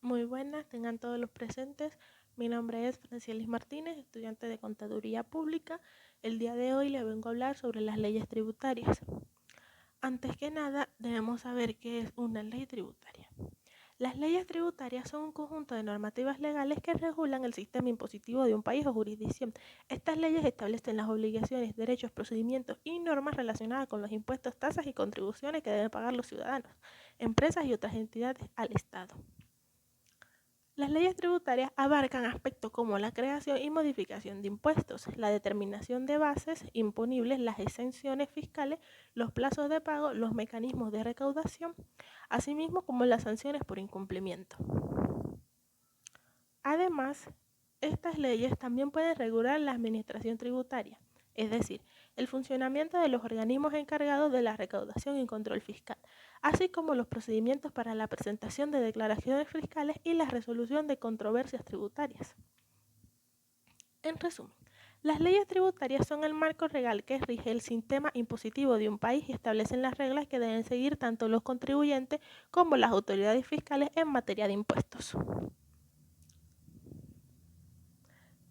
Muy buenas, tengan todos los presentes. Mi nombre es Francielis Martínez, estudiante de Contaduría Pública. El día de hoy les vengo a hablar sobre las leyes tributarias. Antes que nada, debemos saber qué es una ley tributaria. Las leyes tributarias son un conjunto de normativas legales que regulan el sistema impositivo de un país o jurisdicción. Estas leyes establecen las obligaciones, derechos, procedimientos y normas relacionadas con los impuestos, tasas y contribuciones que deben pagar los ciudadanos, empresas y otras entidades al Estado. Las leyes tributarias abarcan aspectos como la creación y modificación de impuestos, la determinación de bases imponibles, las exenciones fiscales, los plazos de pago, los mecanismos de recaudación, asimismo como las sanciones por incumplimiento. Además, estas leyes también pueden regular la administración tributaria, es decir, el funcionamiento de los organismos encargados de la recaudación y control fiscal, así como los procedimientos para la presentación de declaraciones fiscales y la resolución de controversias tributarias. En resumen, las leyes tributarias son el marco legal que rige el sistema impositivo de un país y establecen las reglas que deben seguir tanto los contribuyentes como las autoridades fiscales en materia de impuestos.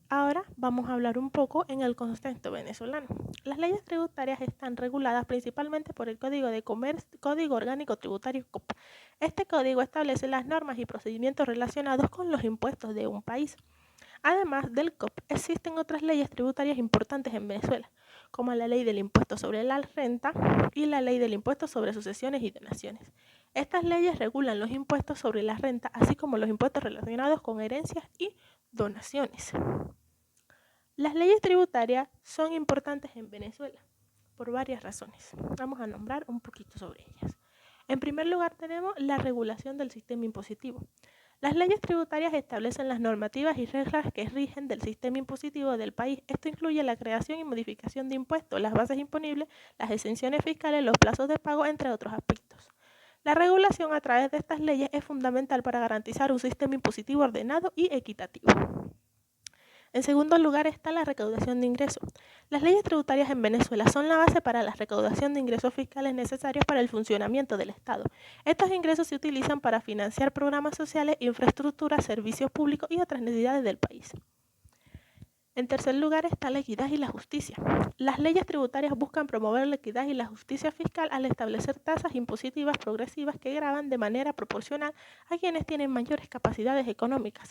Ahora vamos a hablar un poco en el contexto venezolano. Las leyes tributarias están reguladas principalmente por el Código de Comercio, Código Orgánico Tributario COP. Este código establece las normas y procedimientos relacionados con los impuestos de un país. Además del COP, existen otras leyes tributarias importantes en Venezuela, como la Ley del Impuesto sobre la Renta y la Ley del Impuesto sobre Sucesiones y Donaciones. Estas leyes regulan los impuestos sobre la renta, así como los impuestos relacionados con herencias y donaciones. Las leyes tributarias son importantes en Venezuela por varias razones. Vamos a nombrar un poquito sobre ellas. En primer lugar, tenemos la regulación del sistema impositivo. Las leyes tributarias establecen las normativas y reglas que rigen del sistema impositivo del país. Esto incluye la creación y modificación de impuestos, las bases imponibles, las exenciones fiscales, los plazos de pago, entre otros aspectos. La regulación a través de estas leyes es fundamental para garantizar un sistema impositivo ordenado y equitativo. En segundo lugar está la recaudación de ingresos. Las leyes tributarias en Venezuela son la base para la recaudación de ingresos fiscales necesarios para el funcionamiento del Estado. Estos ingresos se utilizan para financiar programas sociales, infraestructuras, servicios públicos y otras necesidades del país. En tercer lugar está la equidad y la justicia. Las leyes tributarias buscan promover la equidad y la justicia fiscal al establecer tasas impositivas progresivas que gravan de manera proporcional a quienes tienen mayores capacidades económicas.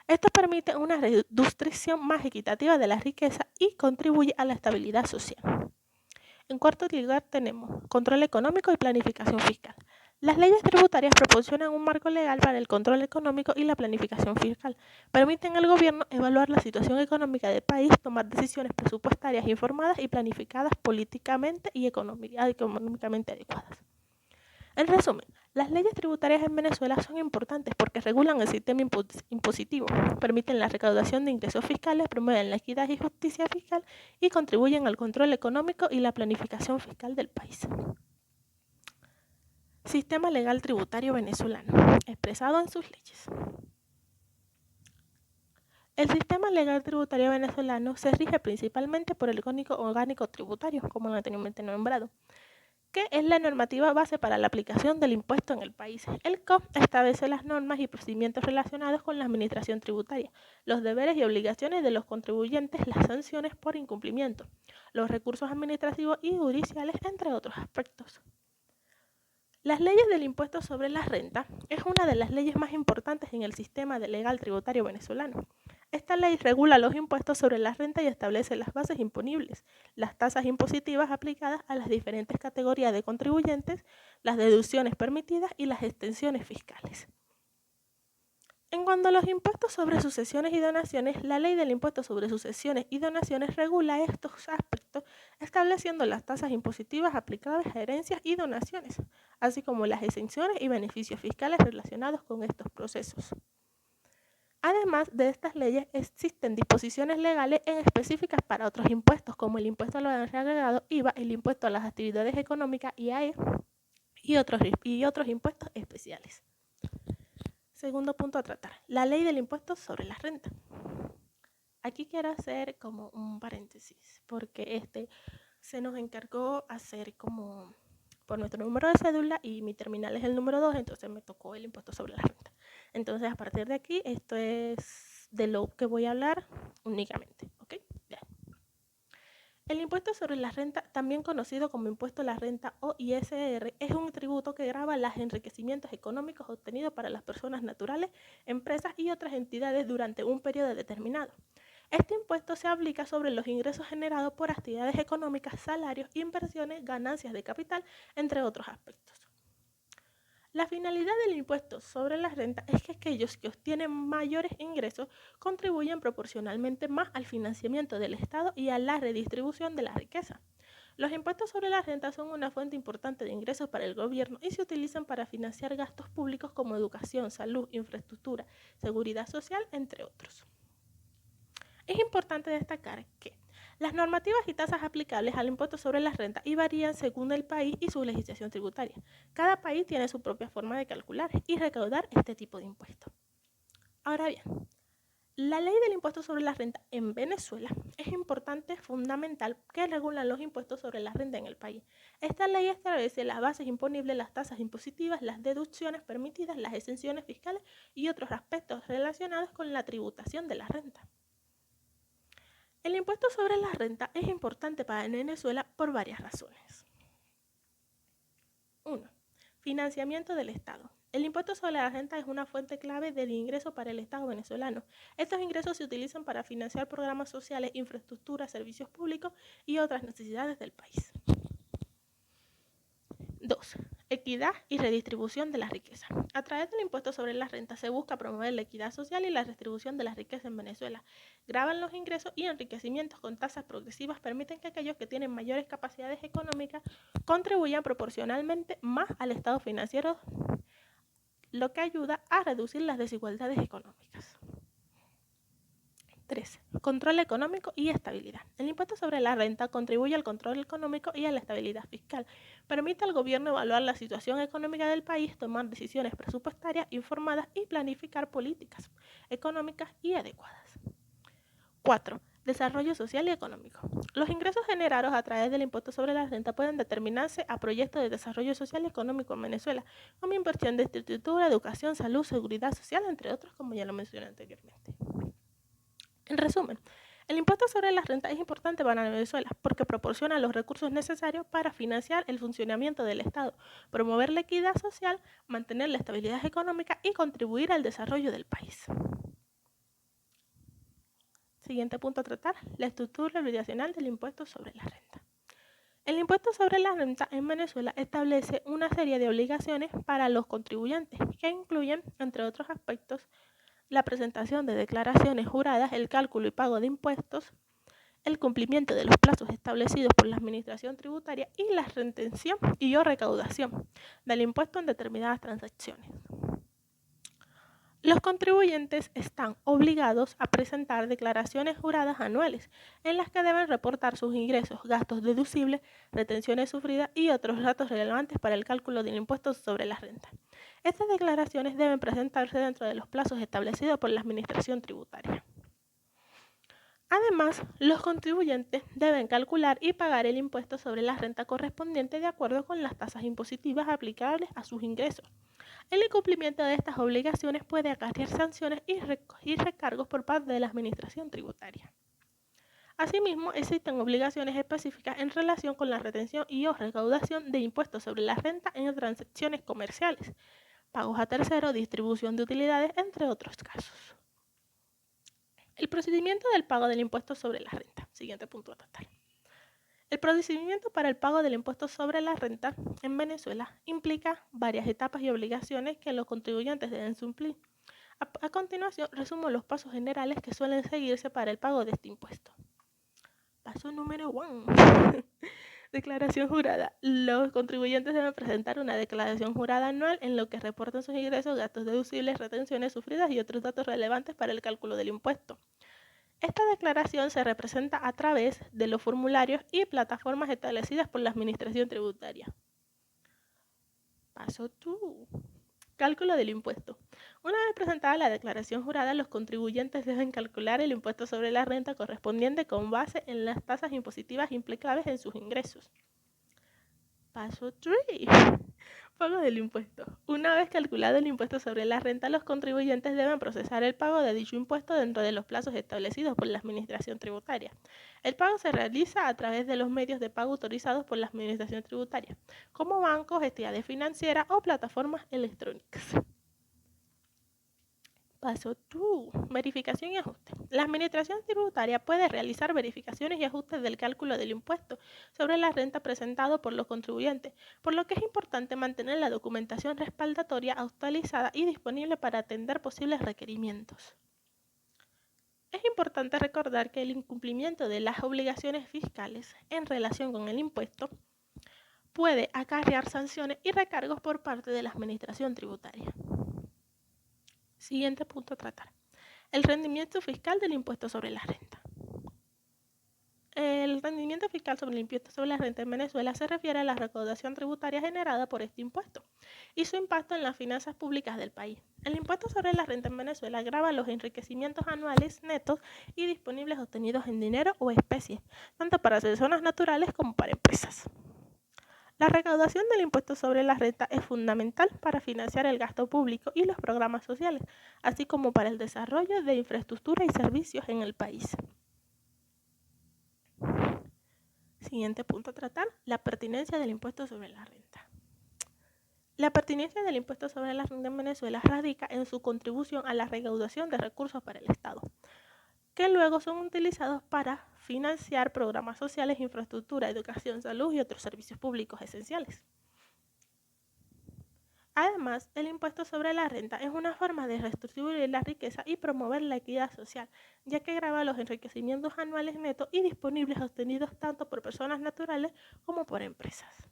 Esto permite una redistribución más equitativa de la riqueza y contribuye a la estabilidad social. En cuarto lugar tenemos control económico y planificación fiscal. Las leyes tributarias proporcionan un marco legal para el control económico y la planificación fiscal. Permiten al gobierno evaluar la situación económica del país, tomar decisiones presupuestarias informadas y planificadas políticamente y económicamente adecuadas. En resumen, las leyes tributarias en Venezuela son importantes porque regulan el sistema impositivo, permiten la recaudación de ingresos fiscales, promueven la equidad y justicia fiscal y contribuyen al control económico y la planificación fiscal del país. Sistema legal tributario venezolano, expresado en sus leyes. El sistema legal tributario venezolano se rige principalmente por el Código Orgánico Tributario, como anteriormente nombrado, que es la normativa base para la aplicación del impuesto en el país. El COP establece las normas y procedimientos relacionados con la administración tributaria, los deberes y obligaciones de los contribuyentes, las sanciones por incumplimiento, los recursos administrativos y judiciales, entre otros aspectos. Las leyes del impuesto sobre la renta es una de las leyes más importantes en el sistema legal tributario venezolano. Esta ley regula los impuestos sobre la renta y establece las bases imponibles, las tasas impositivas aplicadas a las diferentes categorías de contribuyentes, las deducciones permitidas y las extensiones fiscales. En cuanto a los impuestos sobre sucesiones y donaciones, la ley del impuesto sobre sucesiones y donaciones regula estos aspectos, estableciendo las tasas impositivas aplicables a herencias y donaciones, así como las exenciones y beneficios fiscales relacionados con estos procesos. Además de estas leyes, existen disposiciones legales específicas para otros impuestos, como el impuesto al valor agregado, IVA, el impuesto a las actividades económicas, IAE, y otros impuestos especiales. Segundo punto a tratar, la ley del impuesto sobre la renta. Aquí quiero hacer como un paréntesis, porque se nos encargó hacer como por nuestro número de cédula y mi terminal es el número 2, entonces me tocó el impuesto sobre la renta. Entonces, a partir de aquí, esto es de lo que voy a hablar únicamente, ¿ok? Bien. El impuesto sobre la renta, también conocido como impuesto a la renta o ISR, es un tributo que grava los enriquecimientos económicos obtenidos para las personas naturales, empresas y otras entidades durante un periodo determinado. Este impuesto se aplica sobre los ingresos generados por actividades económicas, salarios, inversiones, ganancias de capital, entre otros aspectos. La finalidad del impuesto sobre la renta es que aquellos que obtienen mayores ingresos contribuyen proporcionalmente más al financiamiento del Estado y a la redistribución de la riqueza. Los impuestos sobre la renta son una fuente importante de ingresos para el gobierno y se utilizan para financiar gastos públicos como educación, salud, infraestructura, seguridad social, entre otros. Es importante destacar que las normativas y tasas aplicables al impuesto sobre la renta varían según el país y su legislación tributaria. Cada país tiene su propia forma de calcular y recaudar este tipo de impuestos. Ahora bien, la ley del impuesto sobre la renta en Venezuela es importante, fundamental, que regula los impuestos sobre la renta en el país. Esta ley establece las bases imponibles, las tasas impositivas, las deducciones permitidas, las exenciones fiscales y otros aspectos relacionados con la tributación de la renta. El impuesto sobre la renta es importante para Venezuela por varias razones. 1. Financiamiento del Estado. El impuesto sobre la renta es una fuente clave del ingreso para el Estado venezolano. Estos ingresos se utilizan para financiar programas sociales, infraestructura, servicios públicos y otras necesidades del país. 2. Equidad y redistribución de la riqueza. A través del impuesto sobre la renta se busca promover la equidad social y la redistribución de la riqueza en Venezuela. Graban los ingresos y enriquecimientos con tasas progresivas permiten que aquellos que tienen mayores capacidades económicas contribuyan proporcionalmente más al estado financiero, lo que ayuda a reducir las desigualdades económicas. 3. Control económico y estabilidad. El impuesto sobre la renta contribuye al control económico y a la estabilidad fiscal. Permite al gobierno evaluar la situación económica del país, tomar decisiones presupuestarias informadas y planificar políticas económicas y adecuadas. 4. Desarrollo social y económico. Los ingresos generados a través del impuesto sobre la renta pueden determinarse a proyectos de desarrollo social y económico en Venezuela, como inversión de infraestructura, educación, salud, seguridad social, entre otros, como ya lo mencioné anteriormente. En resumen, el impuesto sobre la renta es importante para Venezuela porque proporciona los recursos necesarios para financiar el funcionamiento del Estado, promover la equidad social, mantener la estabilidad económica y contribuir al desarrollo del país. Siguiente punto a tratar, la estructura obligacional del impuesto sobre la renta. El impuesto sobre la renta en Venezuela establece una serie de obligaciones para los contribuyentes que incluyen, entre otros aspectos, la presentación de declaraciones juradas, el cálculo y pago de impuestos, el cumplimiento de los plazos establecidos por la Administración Tributaria y la retención y o recaudación del impuesto en determinadas transacciones. Los contribuyentes están obligados a presentar declaraciones juradas anuales en las que deben reportar sus ingresos, gastos deducibles, retenciones sufridas y otros datos relevantes para el cálculo del impuesto sobre la renta. Estas declaraciones deben presentarse dentro de los plazos establecidos por la Administración Tributaria. Además, los contribuyentes deben calcular y pagar el impuesto sobre la renta correspondiente de acuerdo con las tasas impositivas aplicables a sus ingresos. El incumplimiento de estas obligaciones puede acarrear sanciones y recargos por parte de la Administración Tributaria. Asimismo, existen obligaciones específicas en relación con la retención y o recaudación de impuestos sobre la renta en transacciones comerciales, pagos a terceros, distribución de utilidades, entre otros casos. El procedimiento del pago del impuesto sobre la renta. Siguiente punto a tratar. El procedimiento para el pago del impuesto sobre la renta en Venezuela implica varias etapas y obligaciones que los contribuyentes deben cumplir. A continuación, resumo los pasos generales que suelen seguirse para el pago de este impuesto. Paso número 1. Declaración jurada. Los contribuyentes deben presentar una declaración jurada anual en lo que reportan sus ingresos, gastos deducibles, retenciones sufridas y otros datos relevantes para el cálculo del impuesto. Esta declaración se representa a través de los formularios y plataformas establecidas por la Administración Tributaria. Paso 2. Cálculo del impuesto. Una vez presentada la declaración jurada, los contribuyentes deben calcular el impuesto sobre la renta correspondiente con base en las tasas impositivas implicables en sus ingresos. Paso 3. Pago del impuesto. Una vez calculado el impuesto sobre la renta, los contribuyentes deben procesar el pago de dicho impuesto dentro de los plazos establecidos por la Administración Tributaria. El pago se realiza a través de los medios de pago autorizados por la Administración Tributaria, como bancos, entidades financieras o plataformas electrónicas. Paso 2. Verificación y ajuste. La Administración Tributaria puede realizar verificaciones y ajustes del cálculo del impuesto sobre la renta presentado por los contribuyentes, por lo que es importante mantener la documentación respaldatoria actualizada y disponible para atender posibles requerimientos. Es importante recordar que el incumplimiento de las obligaciones fiscales en relación con el impuesto puede acarrear sanciones y recargos por parte de la Administración Tributaria. Siguiente punto a tratar. El rendimiento fiscal del impuesto sobre la renta. El rendimiento fiscal sobre el impuesto sobre la renta en Venezuela se refiere a la recaudación tributaria generada por este impuesto y su impacto en las finanzas públicas del país. El impuesto sobre la renta en Venezuela grava los enriquecimientos anuales netos y disponibles obtenidos en dinero o especie, tanto para personas naturales como para empresas. La recaudación del impuesto sobre la renta es fundamental para financiar el gasto público y los programas sociales, así como para el desarrollo de infraestructura y servicios en el país. Siguiente punto a tratar, la pertinencia del impuesto sobre la renta. La pertinencia del impuesto sobre la renta en Venezuela radica en su contribución a la recaudación de recursos para el Estado, que luego son utilizados para financiar programas sociales, infraestructura, educación, salud y otros servicios públicos esenciales. Además, el impuesto sobre la renta es una forma de redistribuir la riqueza y promover la equidad social, ya que grava los enriquecimientos anuales netos y disponibles obtenidos tanto por personas naturales como por empresas.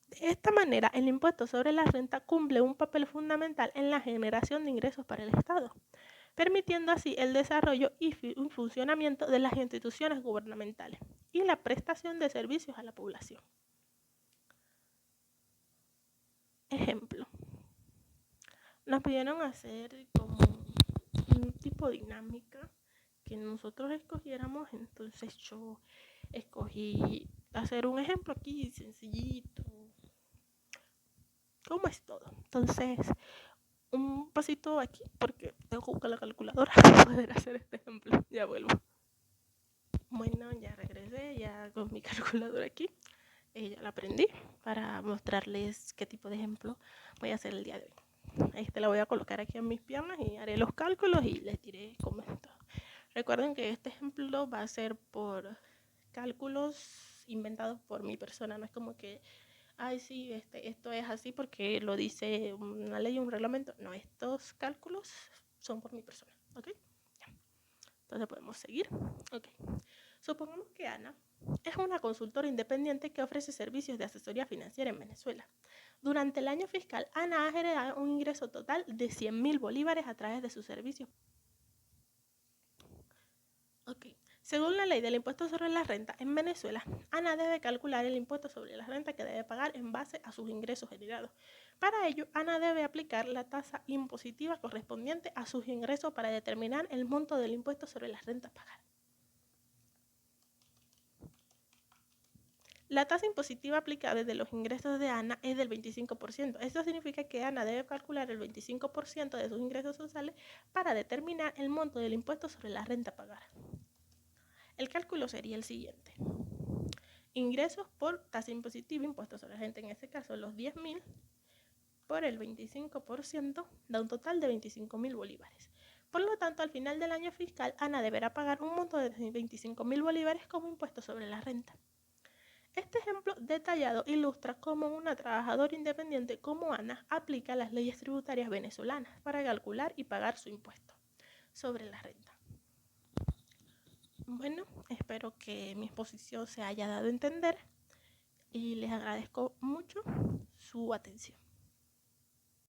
De esta manera, el impuesto sobre la renta cumple un papel fundamental en la generación de ingresos para el Estado, permitiendo así el desarrollo y funcionamiento de las instituciones gubernamentales y la prestación de servicios a la población. Ejemplo, nos pidieron hacer como un tipo de dinámica que nosotros escogiéramos, entonces yo escogí hacer un ejemplo aquí sencillito. ¿Cómo es todo? Entonces, un pasito aquí porque tengo que buscar la calculadora para poder hacer este ejemplo. Ya vuelvo. Bueno, ya regresé, ya con mi calculadora aquí. Ya la aprendí para mostrarles qué tipo de ejemplo voy a hacer el día de hoy. La voy a colocar aquí en mis piernas y haré los cálculos y les diré cómo es todo. Recuerden que este ejemplo va a ser por cálculos inventados por mi persona, no es como que, ay, sí, esto es así porque lo dice una ley o un reglamento. No, estos cálculos son por mi persona, ¿ok? Ya. Entonces podemos seguir. Ok. Supongamos que Ana es una consultora independiente que ofrece servicios de asesoría financiera en Venezuela. Durante el año fiscal, Ana ha generado un ingreso total de 100.000 bolívares a través de sus servicios. Ok. Según la ley del impuesto sobre la renta en Venezuela, Ana debe calcular el impuesto sobre la renta que debe pagar en base a sus ingresos generados. Para ello, Ana debe aplicar la tasa impositiva correspondiente a sus ingresos para determinar el monto del impuesto sobre la renta a pagar. La tasa impositiva aplicable de los ingresos de Ana es del 25%. Esto significa que Ana debe calcular el 25% de sus ingresos sociales para determinar el monto del impuesto sobre la renta a pagar. El cálculo sería el siguiente. Ingresos por tasa impositiva, impuesto sobre la renta, en este caso los 10.000, por el 25% da un total de 25.000 bolívares. Por lo tanto, al final del año fiscal, Ana deberá pagar un monto de 25.000 bolívares como impuesto sobre la renta. Este ejemplo detallado ilustra cómo una trabajadora independiente como Ana aplica las leyes tributarias venezolanas para calcular y pagar su impuesto sobre la renta. Bueno, espero que mi exposición se haya dado a entender y les agradezco mucho su atención.